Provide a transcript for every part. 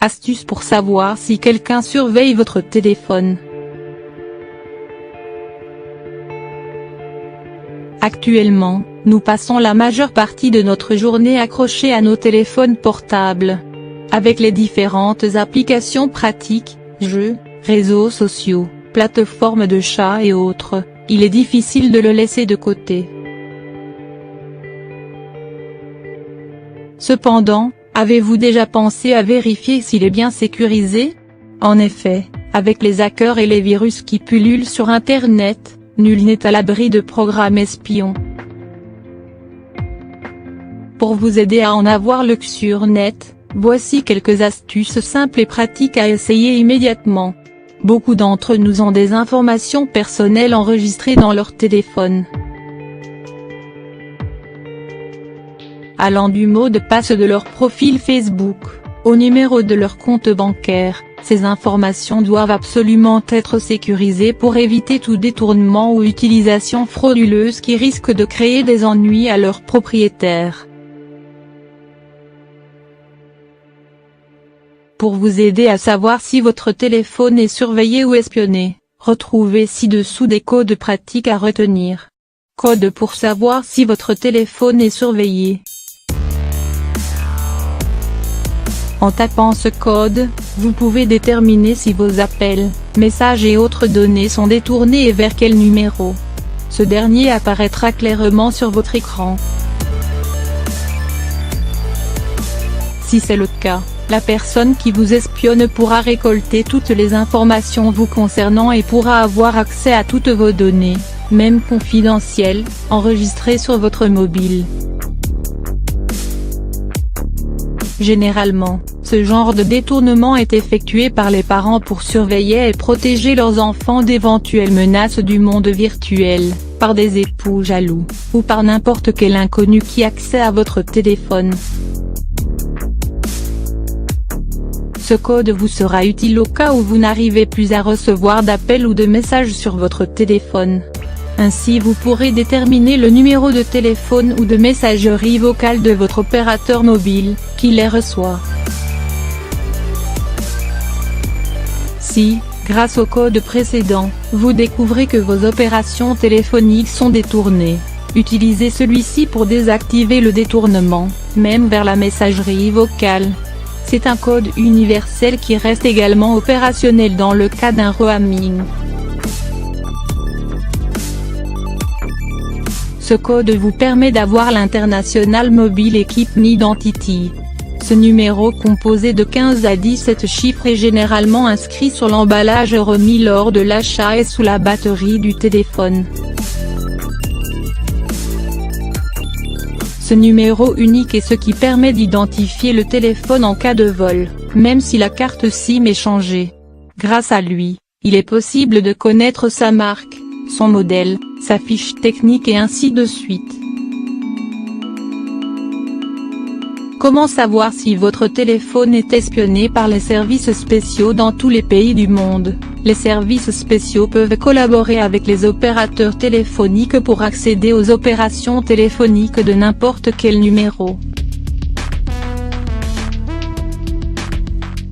Astuce pour savoir si quelqu'un surveille votre téléphone. Actuellement, nous passons la majeure partie de notre journée accrochés à nos téléphones portables. Avec les différentes applications pratiques, jeux, réseaux sociaux, plateformes de chat et autres, il est difficile de le laisser de côté. Cependant, avez-vous déjà pensé à vérifier s'il est bien sécurisé? En effet, avec les hackers et les virus qui pullulent sur Internet, nul n'est à l'abri de programmes espions. Pour vous aider à en avoir l'œil sur net, voici quelques astuces simples et pratiques à essayer immédiatement. Beaucoup d'entre nous ont des informations personnelles enregistrées dans leur téléphone. Allant du mot de passe de leur profil Facebook, au numéro de leur compte bancaire, ces informations doivent absolument être sécurisées pour éviter tout détournement ou utilisation frauduleuse qui risque de créer des ennuis à leurs propriétaires. Pour vous aider à savoir si votre téléphone est surveillé ou espionné, retrouvez ci-dessous des codes pratiques à retenir. Code pour savoir si votre téléphone est surveillé. En tapant ce code, vous pouvez déterminer si vos appels, messages et autres données sont détournés et vers quel numéro. Ce dernier apparaîtra clairement sur votre écran. Si c'est le cas, la personne qui vous espionne pourra récolter toutes les informations vous concernant et pourra avoir accès à toutes vos données, même confidentielles, enregistrées sur votre mobile. Généralement, ce genre de détournement est effectué par les parents pour surveiller et protéger leurs enfants d'éventuelles menaces du monde virtuel, par des époux jaloux, ou par n'importe quel inconnu qui a accès à votre téléphone. Ce code vous sera utile au cas où vous n'arrivez plus à recevoir d'appels ou de messages sur votre téléphone. Ainsi vous pourrez déterminer le numéro de téléphone ou de messagerie vocale de votre opérateur mobile, qui les reçoit. Si, grâce au code précédent, vous découvrez que vos opérations téléphoniques sont détournées, utilisez celui-ci pour désactiver le détournement, même vers la messagerie vocale. C'est un code universel qui reste également opérationnel dans le cas d'un roaming. Ce code vous permet d'avoir l'International Mobile Equipment Identity. Ce numéro composé de 15 à 17 chiffres est généralement inscrit sur l'emballage remis lors de l'achat et sous la batterie du téléphone. Ce numéro unique est ce qui permet d'identifier le téléphone en cas de vol, même si la carte SIM est changée. Grâce à lui, il est possible de connaître sa marque, son modèle, sa fiche technique et ainsi de suite. Comment savoir si votre téléphone est espionné par les services spéciaux dans tous les pays du monde? Les services spéciaux peuvent collaborer avec les opérateurs téléphoniques pour accéder aux opérations téléphoniques de n'importe quel numéro.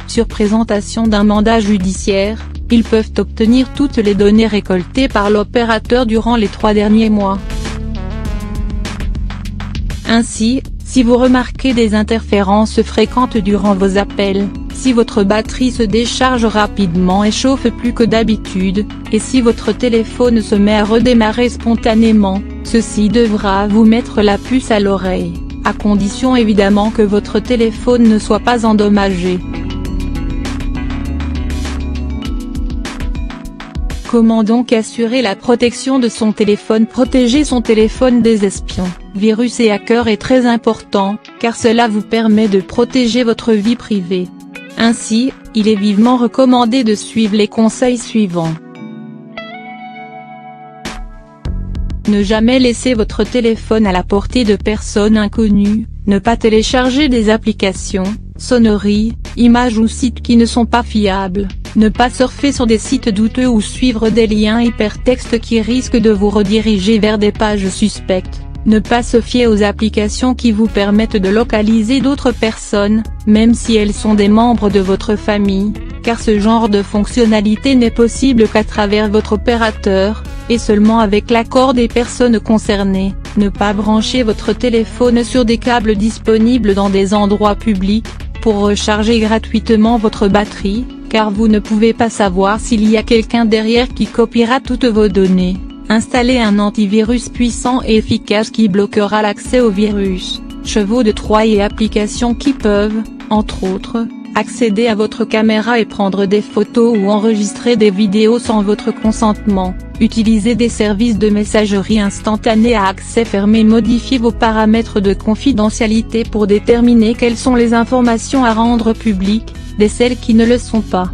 Sur présentation d'un mandat judiciaire, ils peuvent obtenir toutes les données récoltées par l'opérateur durant les 3 derniers mois. Ainsi, si vous remarquez des interférences fréquentes durant vos appels, si votre batterie se décharge rapidement et chauffe plus que d'habitude, et si votre téléphone se met à redémarrer spontanément, ceci devra vous mettre la puce à l'oreille, à condition évidemment que votre téléphone ne soit pas endommagé. Comment donc assurer la protection de son téléphone? Protéger son téléphone des espions, virus et hackers est très important, car cela vous permet de protéger votre vie privée. Ainsi, il est vivement recommandé de suivre les conseils suivants. Ne jamais laisser votre téléphone à la portée de personnes inconnues, ne pas télécharger des applications, sonneries, images ou sites qui ne sont pas fiables, ne pas surfer sur des sites douteux ou suivre des liens hypertextes qui risquent de vous rediriger vers des pages suspectes, Ne pas se fier aux applications qui vous permettent de localiser d'autres personnes, même si elles sont des membres de votre famille, car ce genre de fonctionnalité n'est possible qu'à travers votre opérateur, et seulement avec l'accord des personnes concernées. Ne pas brancher votre téléphone sur des câbles disponibles dans des endroits publics, pour recharger gratuitement votre batterie, car vous ne pouvez pas savoir s'il y a quelqu'un derrière qui copiera toutes vos données. Installez un antivirus puissant et efficace qui bloquera l'accès aux virus, chevaux de Troie et applications qui peuvent, entre autres, accéder à votre caméra et prendre des photos ou enregistrer des vidéos sans votre consentement. Utilisez des services de messagerie instantanée à accès fermé. Modifiez vos paramètres de confidentialité pour déterminer quelles sont les informations à rendre publiques, et celles qui ne le sont pas.